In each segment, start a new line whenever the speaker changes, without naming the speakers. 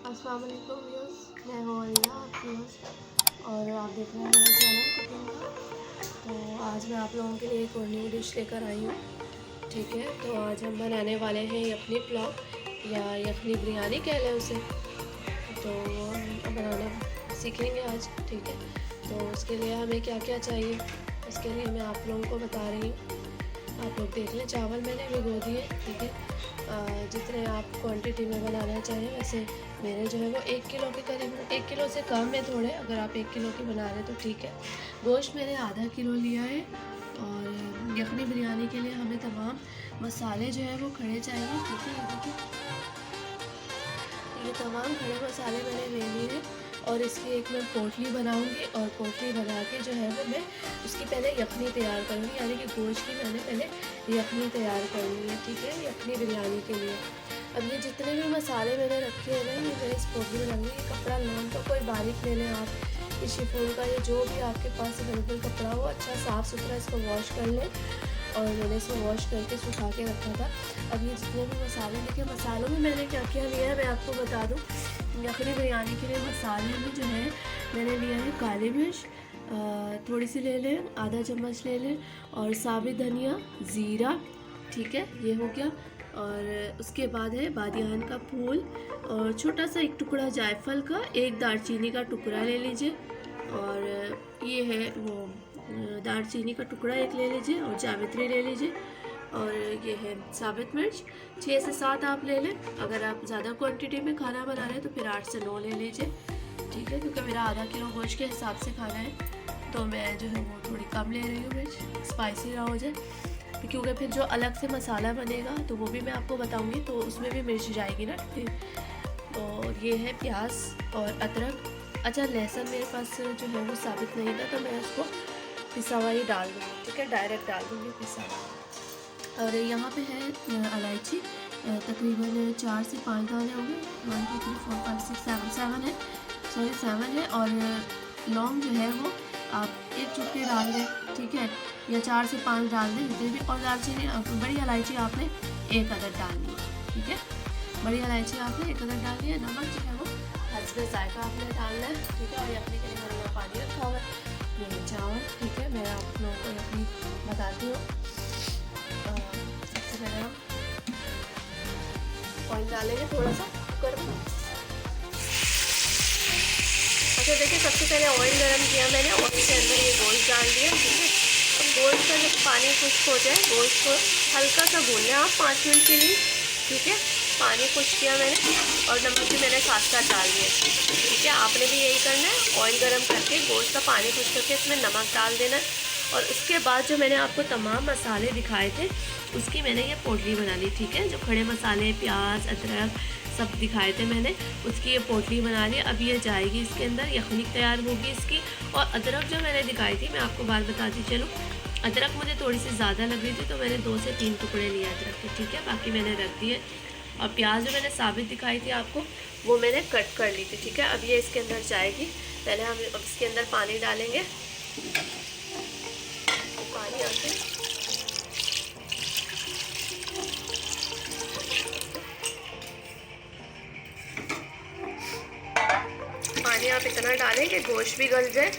अस्सलाम वालेकुम व्यूअर्स, मैं हूँ अलिया आपकी होस्ट और आप देख रहे हैं मेरा चैनल कुकिंग का। तो आज मैं आप लोगों के लिए एक और न्यू डिश लेकर आई हूँ। ठीक है, तो आज हम बनाने वाले हैं यखनी पुलाव या यखनी बिरयानी कह लें उसे। तो हम बनाना सीखेंगे आज। ठीक है, तो उसके लिए हमें क्या क्या चाहिए उसके लिए मैं आप लोगों को बता रही हूँ। आप लोग देख लें, चावल मैंने भिगो दिए। ठीक है, जितने आप क्वांटिटी में बनाना चाहें, वैसे मेरे जो है वो 1 किलो के करीब, 1 किलो से कम है थोड़े। अगर आप 1 किलो की बना रहे हैं तो ठीक है। गोश्त मैंने आधा किलो लिया है। और यखनी बिरयानी के लिए हमें तमाम मसाले जो है वो खड़े चाहिए। ठीक है, ये देखिए, ये तमाम खड़े मसाले मैंने ले लिए हैं। और इसकी एक मैं पोटली बनाऊंगी और पोटली बना के जो है वो मैं उसकी पहले यखनी तैयार करूँगी, यानी कि गोश्त की मैंने पहले यखनी तैयार करनी है। ठीक है, यखनी बिरयानी के लिए अब ये जितने भी मसाले मैंने रखे हैं ना, ये मैं इस पोटली में डालूंगी। ये कपड़ा नाम तो कोई बारीक ले लें आप, इस शिफॉन का या जो भी आपके पास अवेलेबल कपड़ा हो, अच्छा साफ़ सुथरा इसको वॉश कर लें। और मैंने इसको वॉश करके सुखा के रखा था। अब ये जितने भी मसाले, देखिए मसालों में मैंने क्या क्या लिया है मैं आपको बता दूं। यखनी बिरयानी के लिए मसाले में जो है मैंने लिया है काली मिर्च थोड़ी सी ले लें, आधा चम्मच ले लें, और साबित धनिया, ज़ीरा। ठीक है, ये हो गया। और उसके बाद है बादियान का फूल, और छोटा सा एक टुकड़ा जायफल का, एक दालचीनी का टुकड़ा ले लीजिए। और ये है वो दालचीनी का टुकड़ा एक ले लीजिए, और जावित्री ले लीजिए। और ये है साबित मिर्च 6 से 7 आप ले लें। अगर आप ज़्यादा क्वांटिटी में खाना बना रहे हैं तो फिर 8 से 9 ले लीजिए। ठीक है, क्योंकि मेरा आधा किलो गोश्त के हिसाब से खाना है तो मैं जो है वो थोड़ी कम ले रही हूँ मिर्च, स्पाइसी ना हो जाए। क्योंकि फिर जो अलग से मसाला बनेगा तो वो भी मैं आपको बताऊँगी, तो उसमें भी मिर्च जाएगी ना फिर। और ये है प्याज और अदरक। अच्छा, लहसुन मेरे पास जो है वो साबित नहीं था तो मैं उसको पिसा हुआ ही डाल दूँगी। ठीक है, डायरेक्ट डाल दूँगी पिसा हुआ। और यहाँ पे है इलायची, तकरीबन 4 से 5 दाने होंगे। 1 2 3 4 5 6 7 है, सॉरी 7 है। और लौंग जो है वो आप 1 चुटकी डाल दें। ठीक है, या 4 से 5 डाल दें जितने भी। और दालचीनी, बड़ी इलायची आपने 1 अदद डालनी है। ठीक है, बड़ी इलायची आपने 1 अदद डालनी है। नमक जो है वो हस्बे जायका आपने डालना है। ठीक है, और यखनी के लिए मैंने यहाँ पानी रखा हुआ है, ये चावल। ठीक है, मैं आप लोगों को यखनी बताती हूँ। सबसे पहले हम ऑयल डालेंगे थोड़ा सा कुकर में। अच्छा देखिए, सबसे पहले ऑयल गरम किया मैंने, ऑयल के अंदर ये गोश्त डाल दिया। ठीक है, अब गोश्त का जब पानी खुश्क हो जाए, गोश्त को हल्का सा भून लें आप 5 मिनट के लिए। ठीक है, पानी खुश्क किया मैंने, और नमक भी मैंने साथ साथ डाल दिया। ठीक है, आपने भी यही करना है, ऑयल गरम करके गोश्त का पानी खुश्क करके इसमें नमक डाल देना है। और उसके बाद जो मैंने आपको तमाम मसाले दिखाए थे उसकी मैंने ये पोटली बना ली। ठीक है, जो खड़े मसाले, प्याज, अदरक सब दिखाए थे मैंने, उसकी ये पोटली बना ली। अब ये जाएगी इसके अंदर, यखनी तैयार होगी इसकी। और अदरक जो मैंने दिखाई थी, मैं आपको बात बताती चलूँ, अदरक मुझे थोड़ी सी ज़्यादा लग रही थी तो मैंने 2 से 3 टुकड़े लिए अदरक के। ठीक है, बाकी मैंने रख दिए। और प्याज जो मैंने साबित दिखाई थी आपको, वो मैंने कट कर ली थी। ठीक है, अब ये इसके अंदर जाएगी। पहले हम अब इसके अंदर पानी डालेंगे। पानी आके पानी आप इतना डालें कि गोश्त भी गल जाए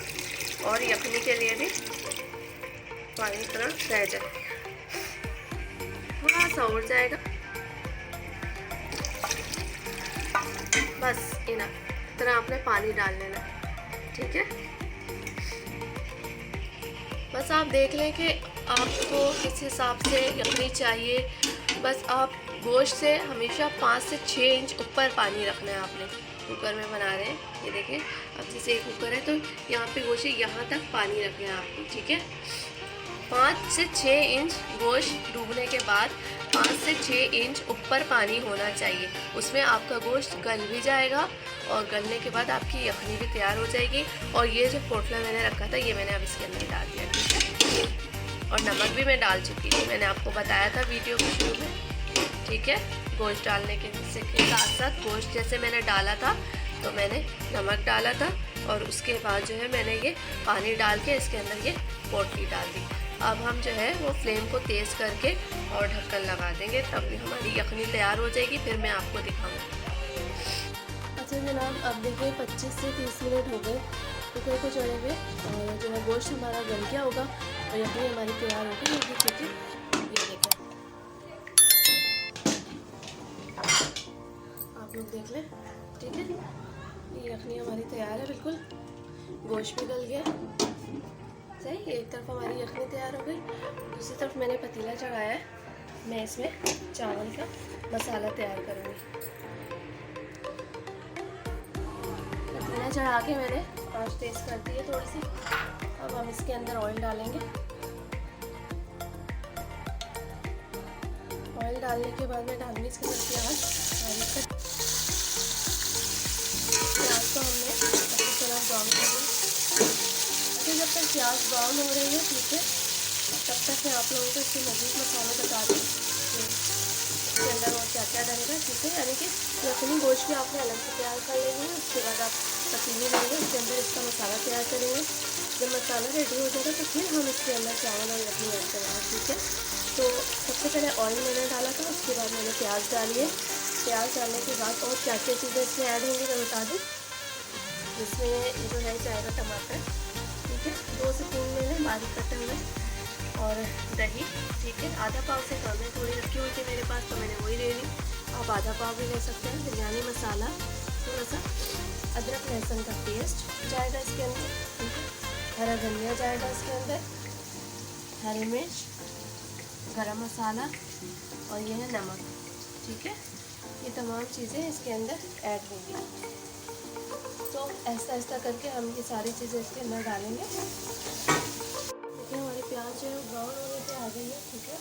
और यखनी के लिए भी पानी इतना रह जाए, थोड़ा सा उड़ जाएगा बस। इतना आपने पानी डाल लेना। ठीक है, बस आप देख लें कि आपको किस हिसाब से यखनी चाहिए। बस आप गोश्त से हमेशा 5 से 6 इंच ऊपर पानी रखना है आपने। कुकर में बना रहे हैं, ये देखिए, अब जैसे एक कुकर है तो यहाँ पे गोश्त यहाँ तक पानी रखना है आपको। ठीक है, 5 से 6 इंच गोश्त डूबने के बाद 5 से 6 इंच ऊपर पानी होना चाहिए। उसमें आपका गोश्त गल भी जाएगा, और गलने के बाद आपकी यखनी भी तैयार हो जाएगी। और ये जो पोटला मैंने रखा था ये मैंने अब इसके अंदर डाल दिया। ठीक है, और नमक भी मैं डाल चुकी हूँ, मैंने आपको बताया था वीडियो के शुरू में। ठीक है, गोश्त डालने के साथ साथ गोश्त जैसे मैंने डाला था तो मैंने नमक डाला था, और उसके बाद जो है मैंने ये पानी डाल के इसके अंदर ये पोटली डाल दी। अब हम जो है वो फ्लेम को तेज़ करके और ढक्कन लगा देंगे, तब हमारी यखनी तैयार हो जाएगी। फिर मैं आपको दिखाऊंगी। अच्छा जनाब अब देखिए 25 से 30 मिनट हो गए कुकर को चढ़े हुए, और जो है गोश्त हमारा गल गया होगा और यखनी हमारी तैयार हो गई होगी। ठीक है, ये देखें, आप लोग देख लें। ठीक है, ये यखनी हमारी तैयार है, बिल्कुल गोश्त भी गल गया। सही, एक तरफ हमारी यखनी तैयार हो गई, दूसरी तरफ मैंने पतीला चढ़ाया है। मैं इसमें चावल का मसाला तैयार करूँगी। पतीला चढ़ा के मैंने आंच तेज़ कर दी है थोड़ी सी। अब हम इसके अंदर ऑयल डालेंगे। ऑयल डालने के बाद मैं डालूंगी इसके अंदर प्याज। प्याज को हमने अच्छी तरह ब्राउन कर लिया। अच्छा, जब तक प्याज ब्राउन हो रही है, ठीक है, तब तक मैं आप लोगों को इसके मज़ीद मसाले बता दूँ इसके अंदर और क्या क्या डलेगा। ठीक है, यानी कि यखनी गोश्त भी आपने अलग से तैयार कर लेनी है। उसके बाद आप पतीली लेंगे, उसके अंदर इसका मसाला तैयार करेंगे। जब मसाला रेडी हो जाएगा तो फिर हम इसके अंदर चावल और यखनी ऐड करेंगे। ठीक है, तो सबसे पहले ऑयल मैंने डाला था, उसके बाद मैंने प्याज डाली है। प्याज डालने के बाद और क्या क्या चीज़ें इसमें ऐड होंगी मैं बता दूँ। इसमें जो है जाएगा टमाटर, ठीक है, 2 से 3 मैंने बारीक कटे हुए, और दही। ठीक है, आधा पाव से कम है, थोड़ी रखी हुई थी मेरे पास तो मैंने वही ले ली। आप आधा पाव भी ले सकते हैं। बिरयानी मसाला, थोड़ा सा अदरक लहसुन का पेस्ट जाएगा इसके अंदर। ठीक है, हरा धनिया जाएगा इसके अंदर, हरी मिर्च, गरम मसाला, और यह है नमक। ठीक है, ये तमाम चीज़ें इसके अंदर ऐड होंगी। तो ऐसा ऐसा करके हम ये सारी चीज़ें इसके अंदर डालेंगे। देखिए, हमारी प्याज जो है ब्राउन होने पे आ गई है। ठीक है,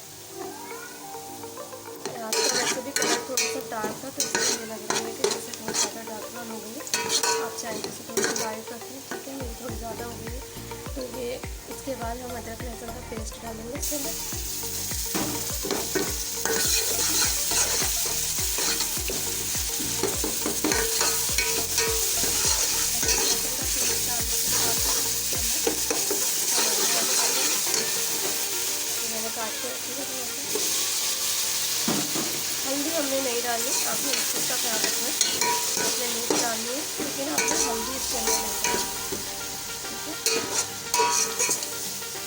प्याज का वैसे भी कलर थोड़ा सा डार्क था, तो इसलिए लग रहा है कि जैसे बहुत ज़्यादा डार्क ब्राउन हो गई है। आप चाहेंगे तो थोड़ी सी लाइट रखें। ठीक है, मेरी थोड़ी ज़्यादा हो गई है। तो ये इसके बाद हम अदरक लहसुन का पेस्ट डालेंगे इसके अंदर। हल्दी हमने नहीं डाली, आपने इस चीज़ का ख्याल रखना है। आपने मिर्च डालनी है, लेकिन आपने हल्दी इसके अंदर नहीं डाली। ठीक है,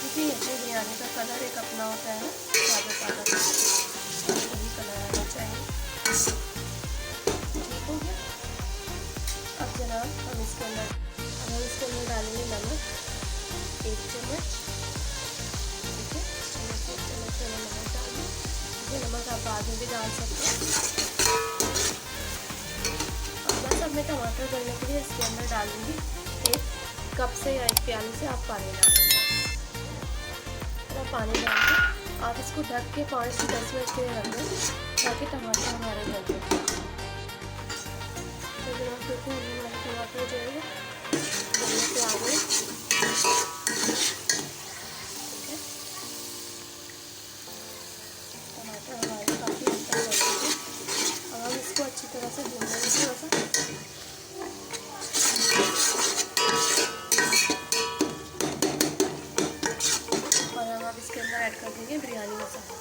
क्योंकि अपनी बिरयानी का कलर एक अपना होता है ना, सादा सादा, वही कलर आना चाहिए। ठीक हो गया। अब जनाब हम इसके अंदर डालेंगे नमक 1 चम्मच। ठीक है, 1 चम्मच मैंने नमक डाल दी। नमक आप बाद में भी डाल सकते हैं। और बस अब मैं टमाटर डालने के लिए इसके अंदर डाल दूँगी 1 कप से या 1 प्याले से आप पानी डाल देंगे। थोड़ा पानी डाल के आप इसको ढक के 5 से 10 मिनट के लिए रख दें, ताकि टमाटर हमारे गल जाए। तो जनाब देखिए, हमारे टमाटर जो है गलने पे आ गए। इसको अच्छी तरह से भून लेंगे थोड़ा सा। और हम अब इसके अंदर ऐड कर देंगे बिरयानी मसाला।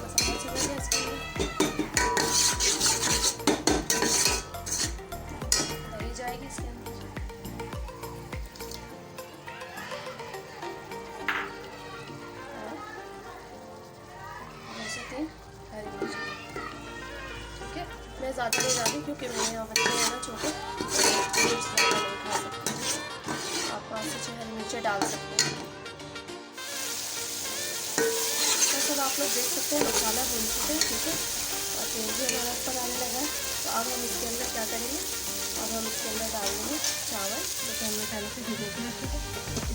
मसाला चला गया इसके अंदर, दही जाएगी इसके अंदर, हरी मिर्च। ठीक है, मैं ज़्यादा नहीं डालूँ क्योंकि मेरे यहाँ बच्चे हैं ना छोटे, मिर्च ज़्यादा नहीं खा सकते। आप 5 से 6 हरी मिर्चें डाल सकते हैं। तो सब आप लोग देख सकते हैं मसाला भून चुका है। ठीक है, और तेल भी हमारा ऊपर आने लगा है। तो अब हम इसके अंदर क्या करेंगे, अब हम इसके अंदर डाल देंगे चावल, जैसे हमने पहले से भिगो के रखे थे।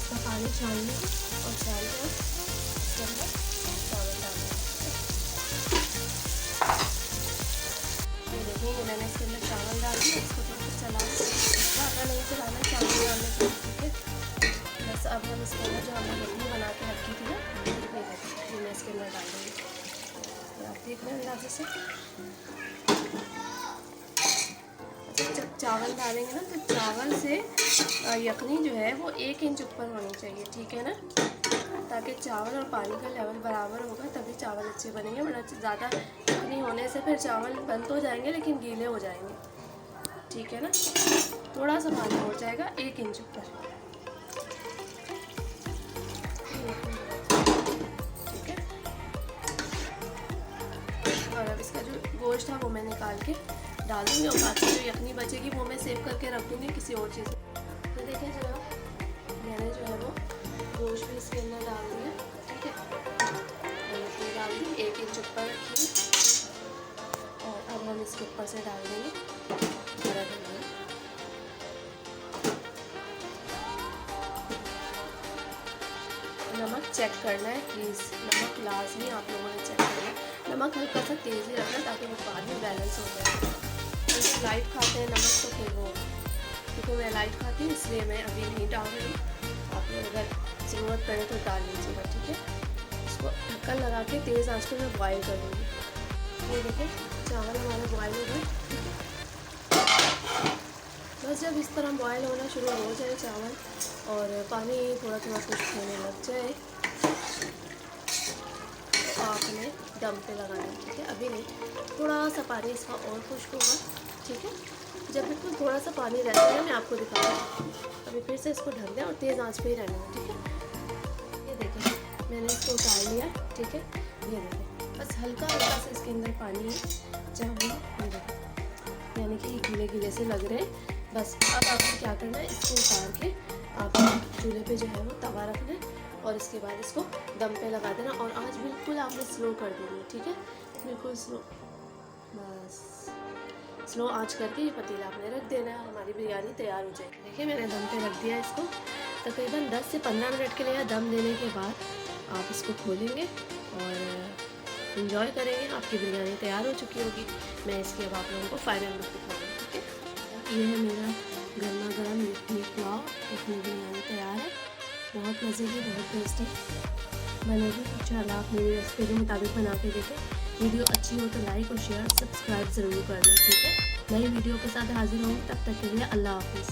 इसका पानी छान लेंगे और छान के इसके अंदर चावल डाल देंगे। ये देखिए, मैंने इसके अंदर चावल डाल दिया। इसको थोड़ा सा चला, ज़्यादा नहीं चलाना चावल डालने के लिए। ठीक है, बस अब हम इसके अंदर जो हमने यखनी बना के रखी थी ना, ये मैं इसके अंदर डाल दूँगी। आप देख रहे हैं अंदाजे से। जब चावल डालेंगे ना, तो चावल से यखनी जो है वो 1 इंच ऊपर होनी चाहिए। ठीक है ना, ताकि चावल और पानी का लेवल बराबर होगा, तभी चावल अच्छे बनेंगे। वरना ज़्यादा चिकनी होने से फिर चावल बन तो जाएंगे लेकिन गीले हो जाएंगे, ठीक है ना। थोड़ा सा पानी हो जाएगा 1 इंच ऊपर, ठीक है। और अब इसका जो गोश्त था वो मैं निकाल के डाल दूँगी और बाकी जो यखनी बचेगी वो मैं सेव करके रख दूँगी किसी और चीज़ में। तो देखिए जनाब, मैंने जो है वो गोश्त भी इसके अंदर डाल दिया, ठीक है। डाल दी 1 इंच ऊपर रखी, और अब हम इसके ऊपर से डाल देंगे हरा धनिया। नमक चेक करना है प्लीज़, नमक लाजमी आप लोगों ने चेक करना है। नमक हल्का सा तेज़ ही रखना ताकि वो बाद में बैलेंस हो जाए। तो लाइट खाते हैं नमक तो फिर वो, क्योंकि मैं लाइट खाती हूँ इसलिए मैं अभी नहीं डाल रही हूँ। आप लोग अगर ज़रूरत पड़े तो डाल लीजिएगा, ठीक है। इसको ढक्कन लगा के तेज़ आंच पे मैं बॉयल करूँगी। ये देखिए चावल हमारे बॉयल हो गए। बस जब इस तरह बॉयल होना शुरू हो जाए चावल और पानी थोड़ा थोड़ा खुश्क होने लग जाए तो आपने दम पे लगाना है, ठीक है। अभी नहीं, थोड़ा सा पानी इसका और खुश्क होगा, ठीक है। जब बिल्कुल थोड़ा सा पानी रहता है मैं आपको दिखा रहा हूँ। अभी फिर से इसको ढक दें और तेज़ आंच पे ही रहना है, ठीक है। ये देखिए मैंने इसको उतार लिया, ठीक है। ये देखिए बस हल्का हल्का से इसके अंदर पानी है चावल, ये देखिए यानी कि गीले गीले से लग रहे हैं। बस अब आपको क्या करना है, इसको उतार के आप चूल्हे पे जो है वो तवा रखना है और इसके बाद इसको दम पे लगा देना। और आज बिल्कुल आपने स्लो कर देनी है, ठीक है, बिल्कुल स्लो। बस स्लो आंच करके ये पतीला आपने रख देना है, हमारी बिरयानी तैयार हो जाएगी। देखिए मैंने दम पे रख दिया इसको। तकरीबन 10 से 15 मिनट के लिए दम देने के बाद आप इसको खोलेंगे और इंजॉय करेंगे। आपकी बिरयानी तैयार हो चुकी होगी। मैं इसके अब आप लोगों को फाइनल लुक दिखाऊंगी, ठीक है। ये है मेरा गर्मा गर्म यखनी पुलाव, यखनी बिरयानी तैयार है। बहुत मज़े की, बहुत टेस्टी बनेगी। इंशाल्लाह आप मेरी रेसिपी के मुताबिक बना के देखें। वीडियो अच्छी हो तो लाइक और शेयर सब्सक्राइब ज़रूर कर दें, ठीक है। नई वीडियो के साथ हाजिर होंगे, तब तक के लिए अल्लाह हाफिज़।